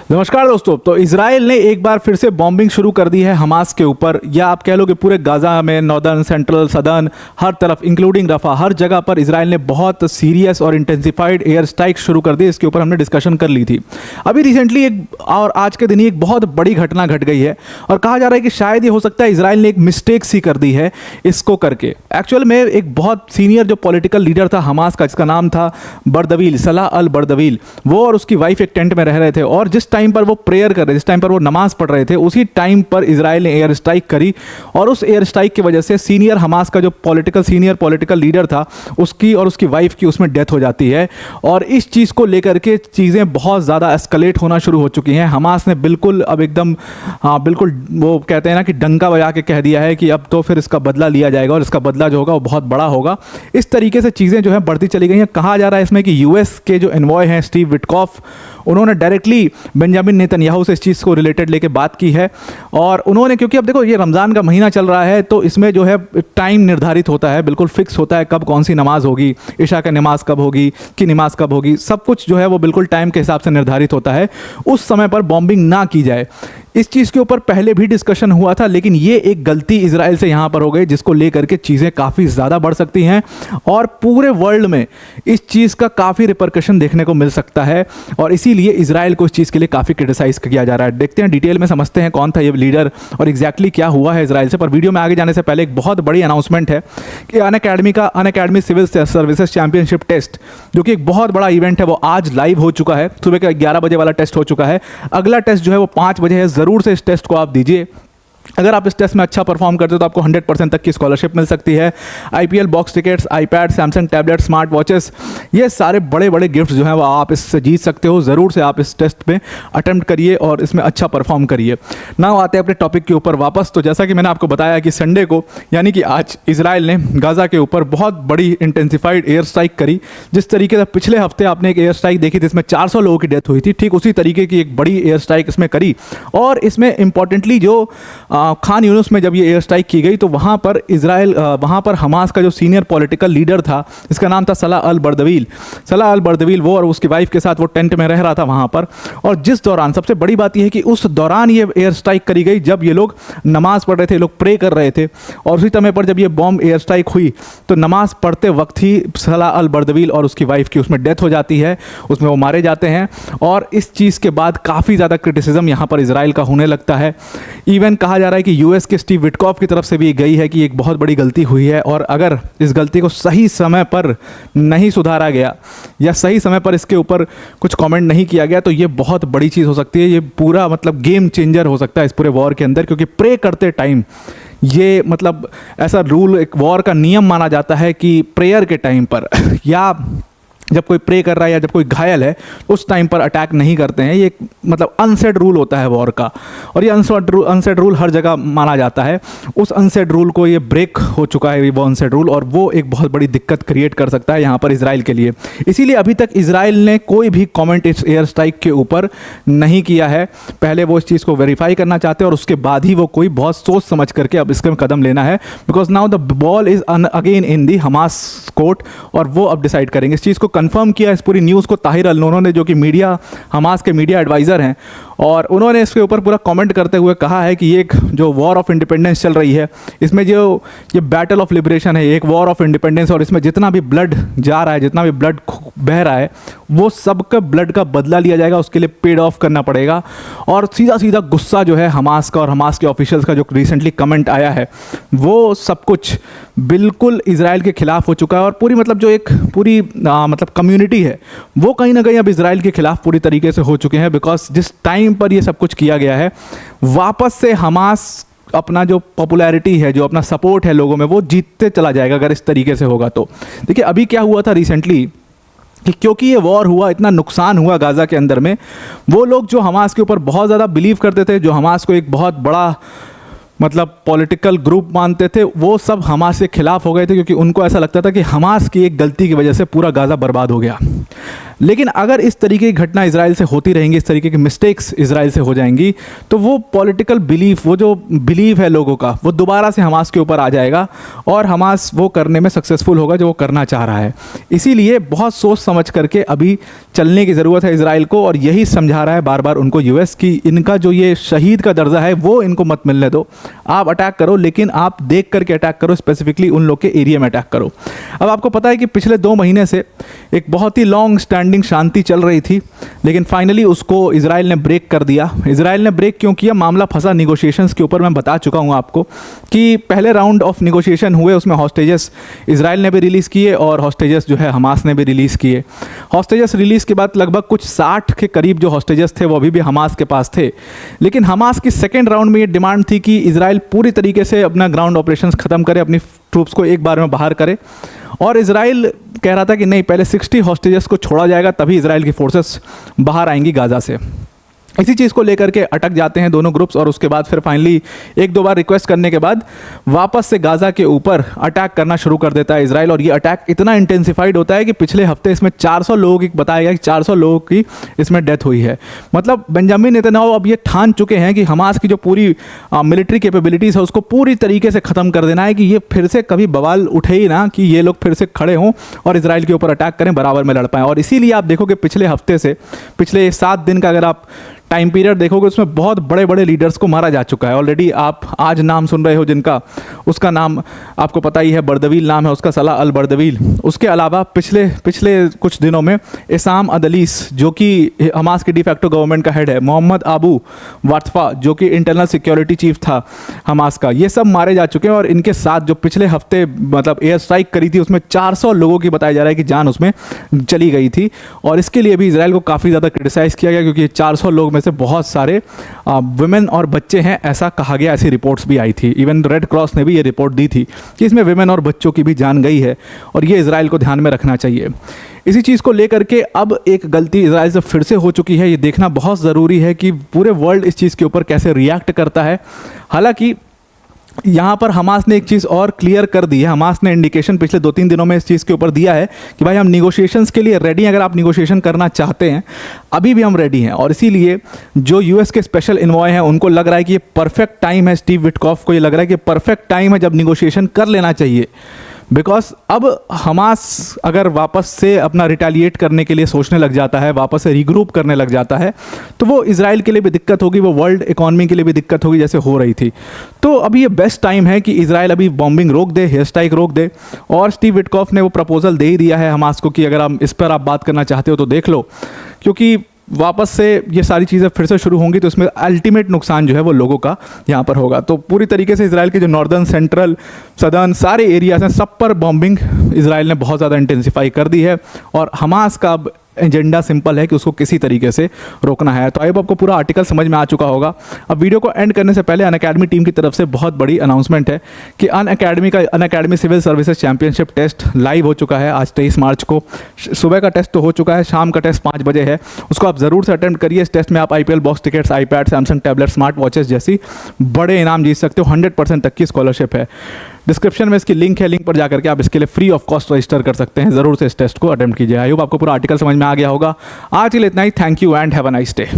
नमस्कार दोस्तों। तो इजराइल ने एक बार फिर से बॉम्बिंग शुरू कर दी है हमास के ऊपर, या आप कह लो कि पूरे गाजा में, नॉर्दर्न, सेंट्रल, सदर्न, हर तरफ इंक्लूडिंग रफा, हर जगह पर इजराइल ने बहुत सीरियस और इंटेंसिफाइड एयर स्ट्राइक शुरू कर दी। इसके ऊपर हमने डिस्कशन कर ली थी। अभी रिसेंटली और आज के दिन ही एक बहुत बड़ी घटना घट गई है और कहा जा रहा है कि शायद ये हो सकता है इजराइल ने एक मिस्टेक सी कर दी है इसको करके। एक्चुअल में एक बहुत सीनियर जो पॉलिटिकल लीडर था हमास का, जिसका नाम था बर्दवील, सलाह अल बर्दवील, वो और उसकी वाइफ एक टेंट में रह रहे थे और जिस टाइम पर वो प्रेयर कर रहे थे, जिस टाइम पर वो नमाज पढ़ रहे थे, उसी टाइम पर इजराइल ने एयर स्ट्राइक करी और उस एयर स्ट्राइक की वजह से सीनियर हमास का जो सीनियर पॉलिटिकल लीडर था, उसकी और उसकी वाइफ की उसमें डेथ हो जाती है। और इस चीज़ को लेकर के चीज़ें बहुत ज़्यादा एस्केलेट होना शुरू हो चुकी हैं। हमास ने बिल्कुल अब एकदम बिल्कुल वो कहते हैं ना कि डंका बजा के कह दिया है कि अब तो फिर इसका बदला लिया जाएगा और इसका बदला जो होगा वो बहुत बड़ा होगा। इस तरीके से चीज़ें जो है बढ़ती चली गई हैं। कहा जा रहा है इसमें कि यूएस के जो एनवॉय हैं स्टीव विटकॉफ, उन्होंने डायरेक्टली बेंजामिन नेतन्याहू से इस चीज़ को रिलेटेड लेके बात की है और उन्होंने, क्योंकि अब देखो ये रमज़ान का महीना चल रहा है तो इसमें जो है टाइम निर्धारित होता है, बिल्कुल फिक्स होता है कब कौन सी नमाज होगी, इशा की नमाज कब होगी, की नमाज कब होगी, सब कुछ जो है वो बिल्कुल टाइम के हिसाब से निर्धारित होता है। उस समय पर बॉम्बिंग ना की जाए, इस चीज़ के ऊपर पहले भी डिस्कशन हुआ था, लेकिन ये एक गलती इजराइल से यहाँ पर हो गई जिसको लेकर के चीज़ें काफ़ी ज़्यादा बढ़ सकती हैं और पूरे वर्ल्ड में इस चीज़ का काफ़ी रिपरकशन देखने को मिल सकता है और इसीलिए इजराइल को इस चीज़ के लिए काफ़ी क्रिटिसाइज किया जा रहा है। देखते हैं डिटेल में, समझते हैं कौन था ये लीडर और एग्जैक्टली क्या हुआ है इजराइल से। पर वीडियो में आगे जाने से पहले एक बहुत बड़ी अनाउंसमेंट है कि Unacademy civil services championship test, जो कि एक बहुत बड़ा इवेंट है, वो आज लाइव हो चुका है। सुबह का 11 बजे वाला टेस्ट हो चुका है। अगला टेस्ट जो है वो 5 बजे है। ज़रूर से इस टेस्ट को आप दीजिए। अगर आप इस टेस्ट में अच्छा परफॉर्म करते हो तो आपको 100% तक की स्कॉलरशिप मिल सकती है। IPL box tickets, iPad, Samsung tablet, smart watches, ये सारे बड़े बड़े गिफ्ट्स जो हैं वो आप इससे जीत सकते हो। ज़रूर से आप इस टेस्ट में अटेम्प्ट करिए और इसमें अच्छा परफॉर्म करिए। ना आते हैं अपने टॉपिक के ऊपर वापस। तो जैसा कि मैंने आपको बताया कि संडे को, यानी कि आज, इजराइल ने गाज़ा के ऊपर बहुत बड़ी इंटेंसिफाइड एयर स्ट्राइक करी। जिस तरीके से पिछले हफ्ते आपने एक एयर स्ट्राइक देखी थी, इसमें 400 लोगों की डेथ हुई थी, ठीक उसी तरीके की एक बड़ी एयर स्ट्राइक इसमें करी। और इसमें इंपॉर्टेंटली जो खान यूनुस में जब ये एयर स्ट्राइक की गई तो वहाँ पर हमास का जो सीनियर पॉलिटिकल लीडर था, इसका नाम था सलाह अल बर्दवील, वो और उसकी वाइफ के साथ वो टेंट में रह रहा था वहाँ पर। और जिस दौरान, सबसे बड़ी बात यह है कि उस दौरान ये एयर स्ट्राइक करी गई जब ये लोग नमाज पढ़ रहे थे, लोग प्रे कर रहे थे। और उसी समय पर जब ये बॉम्ब एयर स्ट्राइक हुई तो नमाज पढ़ते वक्त ही सलाह अल बर्दवील और उसकी वाइफ की उसमें डेथ हो जाती है, उसमें वो मारे जाते हैं। और इस चीज़ के बाद काफ़ी ज़्यादा क्रिटिसिज्म यहाँ पर इजराइल का होने लगता है। इवन कहा जा रहा है कि यूएस के स्टीव विटकॉफ की तरफ से भी गई है कि एक बहुत बड़ी गलती हुई है और अगर इस गलती को सही समय पर नहीं सुधारा गया या सही समय पर इसके ऊपर कुछ कमेंट नहीं किया गया तो ये बहुत बड़ी चीज़ हो सकती है। ये पूरा मतलब गेम चेंजर हो सकता है इस पूरे वॉर के अंदर, क्योंकि प्रे करते टाइम ये मतलब ऐसा रूल, एक वॉर का नियम माना जाता है कि प्रेयर के टाइम पर या जब कोई प्रे कर रहा है या जब कोई घायल है उस टाइम पर अटैक नहीं करते हैं। ये मतलब अनसेड रूल होता है वॉर का और ये अनसेड रूल हर जगह माना जाता है। उस अनसेड रूल को ये ब्रेक हो चुका है, वो अनसेड रूल, और वो एक बहुत बड़ी दिक्कत क्रिएट कर सकता है यहाँ पर इजराइल के लिए। इसीलिए अभी तक इजराइल ने कोई भी कमेंट इस एयर स्ट्राइक के ऊपर नहीं किया है। पहले वो इस चीज़ को वेरीफाई करना चाहते हैं और उसके बाद ही वो कोई बहुत सोच समझ करके अब इसके कदम लेना है, because now the ball is again in the Hamas court और वो अब डिसाइड करेंगे। इस चीज़ को कंफर्म किया इस पूरी न्यूज़ को ताहिर अल नून ने, जो कि हमास के मीडिया एडवाइज़र हैं, और उन्होंने इसके ऊपर पूरा कमेंट करते हुए कहा है कि ये एक जो वॉर ऑफ इंडिपेंडेंस चल रही है, इसमें जो ये बैटल ऑफ लिबरेशन है, एक वॉर ऑफ इंडिपेंडेंस, और इसमें जितना भी ब्लड जा रहा है, जितना भी ब्लड बह रहा है, वो सबका ब्लड का बदला लिया जाएगा, उसके लिए पेड ऑफ करना पड़ेगा। और सीधा सीधा गुस्सा जो है हमास का और हमास के ऑफिशियल्स का जो रिसेंटली कमेंट आया है, वो सब कुछ बिल्कुल इजराइल के खिलाफ हो चुका है। और पूरी मतलब जो एक पूरी मतलब कम्युनिटी है वो कहीं ना कहीं अब इजराइल के खिलाफ पूरी तरीके से हो चुके हैं, बिकॉज जिस टाइम पर ये सब कुछ किया गया है, वापस से हमास अपना जो पॉपुलैरिटी है, जो अपना सपोर्ट है लोगों में, वो जीतते चला जाएगा अगर इस तरीके से होगा तो। देखिए अभी क्या हुआ था रिसेंटली कि क्योंकि ये वॉर हुआ, इतना नुकसान हुआ गाज़ा के अंदर में, वो लोग जो हमास के ऊपर बहुत ज़्यादा बिलीव करते थे, जो हमास को एक बहुत बड़ा मतलब पॉलिटिकल ग्रुप मानते थे, वो सब हमास के खिलाफ हो गए थे, क्योंकि उनको ऐसा लगता था कि हमास की एक गलती की वजह से पूरा गाज़ा बर्बाद हो गया। लेकिन अगर इस तरीके की घटना इजराइल से होती रहेंगी, इस तरीके की मिस्टेक्स इजराइल से हो जाएंगी, तो वो पॉलिटिकल बिलीफ, वो जो बिलीव है लोगों का, वो दोबारा से हमास के ऊपर आ जाएगा और हमास वो करने में सक्सेसफुल होगा जो वो करना चाह रहा है। इसीलिए बहुत सोच समझ करके अभी चलने की ज़रूरत है इजराइल को, और यही समझा रहा है बार बार उनको यूएस की इनका जो ये शहीद का दर्जा है वो इनको मत मिलने दो। आप अटैक करो, लेकिन आप देख करके अटैक करो, स्पेसिफिकली उन लोग के एरिया में अटैक करो। अब आपको पता है कि पिछले 2 महीने से एक बहुत ही लॉन्ग स्टैंडिंग शांति चल रही थी, लेकिन फाइनली उसको इजराइल ने ब्रेक कर दिया। इजराइल ने ब्रेक क्यों किया? मामला फंसा निगोशिएशंस के ऊपर। मैं बता चुका हूँ आपको कि पहले राउंड ऑफ निगोशिएशन हुए, उसमें हॉस्टेजेस इजराइल ने भी रिलीज़ किए और हॉस्टेजेस जो है हमास ने भी रिलीज़ किए। हॉस्टेजेस रिलीज़ के बाद लगभग कुछ 60 के करीब जो हॉस्टेजेस थे वो अभी भी हमास के पास थे, लेकिन हमास की सेकेंड राउंड में ये डिमांड थी कि इजराइल पूरी तरीके से अपना ग्राउंड ऑपरेशंस ख़त्म करे, अपनी ट्रूप्स को एक बार में बाहर करे। और इजराइल कह रहा था कि नहीं, पहले 60 हॉस्टेजेस को छोड़ा जाएगा, तभी इजराइल की फोर्सेस बाहर आएंगी गाज़ा से। इसी चीज़ को लेकर के अटक जाते हैं दोनों ग्रुप्स, और उसके बाद फिर फाइनली 1-2 बार रिक्वेस्ट करने के बाद वापस से गाज़ा के ऊपर अटैक करना शुरू कर देता है इजराइल। और ये अटैक इतना इंटेंसिफाइड होता है कि पिछले हफ्ते इसमें 400 लोगों की, बताया गया कि 400 लोगों की इसमें डेथ हुई है। मतलब बेंजामिन नेतन्याहू अब ये ठान चुके हैं कि हमास की जो पूरी मिलिट्री कैपेबिलिटीज़ है उसको पूरी तरीके से ख़त्म कर देना है, कि ये फिर से कभी बवाल उठे ही ना, कि ये लोग फिर से खड़े हों और इजराइल के ऊपर अटैक करें, बराबर में लड़ पाएँ। और इसीलिए आप देखो कि पिछले हफ्ते से, पिछले 7 दिन का अगर आप टाइम पीरियड देखोगे, उसमें बहुत बड़े बड़े लीडर्स को मारा जा चुका है ऑलरेडी। आप आज नाम सुन रहे हो जिनका, उसका नाम आपको पता ही है, बर्दवील नाम है उसका, सलाह अल बर्दवील। उसके अलावा पिछले कुछ दिनों में इसाम अदलीस, जो कि हमास की डिफैक्टो गवर्नमेंट का हेड है, मोहम्मद आबू वाटफा, जो कि इंटरनल सिक्योरिटी चीफ था हमास का, ये सब मारे जा चुके हैं। और इनके साथ जो पिछले हफ्ते मतलब एयर स्ट्राइक करी थी, उसमें 400 लोगों की बताया जा रहा है कि जान उसमें चली गई थी। और इसके लिए भी इसराइल को काफ़ी ज़्यादा क्रिटिसाइज़ किया गया, क्योंकि 400 लोग में से बहुत सारे वुमेन और बच्चे हैं, ऐसा कहा गया, ऐसी रिपोर्ट्स भी आई थी। इवन रेड क्रॉस ने भी ये रिपोर्ट दी थी कि इसमें वुमेन और बच्चों की भी जान गई है, और ये इजराइल को ध्यान में रखना चाहिए। इसी चीज़ को लेकर के अब एक गलती इजराइल से फिर से हो चुकी है। ये देखना बहुत ज़रूरी है कि पूरे वर्ल्ड इस चीज़ के ऊपर कैसे रिएक्ट करता है। हालांकि यहाँ पर हमास ने एक चीज़ और क्लियर कर दी है। हमास ने इंडिकेशन पिछले 2-3 दिनों में इस चीज़ के ऊपर दिया है कि भाई हम निगोशिएशंस के लिए रेडी हैं, अगर आप निगोशिएशन करना चाहते हैं अभी भी हम रेडी हैं। और इसीलिए जो यूएस के स्पेशल इन्वॉय हैं उनको लग रहा है कि ये परफेक्ट टाइम है, स्टीव विटकॉफ को ये लग रहा है कि परफेक्ट टाइम है जब निगोशिएशन कर लेना चाहिए। बिकॉज अब हमास अगर वापस से अपना रिटेलिएट करने के लिए सोचने लग जाता है, वापस से रीग्रुप करने लग जाता है, तो वो इजराइल के लिए भी दिक्कत होगी, वो वर्ल्ड इकॉनमी के लिए भी दिक्कत होगी, जैसे हो रही थी। तो अभी ये बेस्ट टाइम है कि इजराइल अभी बॉम्बिंग रोक दे, हेयर स्ट्राइक रोक दे। और स्टीव विटकॉफ ने वो प्रपोजल दे ही दिया है हमास को कि अगर आप इस पर आप बात करना चाहते हो तो देख लो, क्योंकि वापस से ये सारी चीज़ें फिर से शुरू होंगी तो इसमें अल्टीमेट नुकसान जो है वो लोगों का यहाँ पर होगा। तो पूरी तरीके से इजराइल के जो नॉर्दर्न, सेंट्रल, सदर्न सारे एरियाज हैं, सब पर बॉम्बिंग इजराइल ने बहुत ज़्यादा इंटेंसिफाई कर दी है। और हमास का अब एजेंडा सिंपल है कि उसको किसी तरीके से रोकना है। तो आई होप आपको पूरा आर्टिकल समझ में आ चुका होगा। अब वीडियो को एंड करने से पहले अनअकैडमी टीम की तरफ से बहुत बड़ी अनाउंसमेंट है कि Unacademy civil services championship test live हो चुका है आज 23 मार्च को। सुबह का टेस्ट तो हो चुका है, शाम का टेस्ट 5 बजे है, उसको आप ज़रूर से अटेम्प्ट करिए। इस टेस्ट में आप IPL box tickets, iPad, Samsung tablet, smart watches जैसी बड़े इनाम जीत सकते हो। 100% तक की स्कॉलरशिप है। डिस्क्रिप्शन में इसकी लिंक है, लिंक पर जाकर के आप इसके लिए फ्री ऑफ कॉस्ट रजिस्टर कर सकते हैं। ज़रूर से इस टेस्ट को अटेम्प्ट कीजिए। आई होप आपको पूरा आर्टिकल समझ में आ गया होगा। आज के लिए इतना ही। Thank you and have a nice day.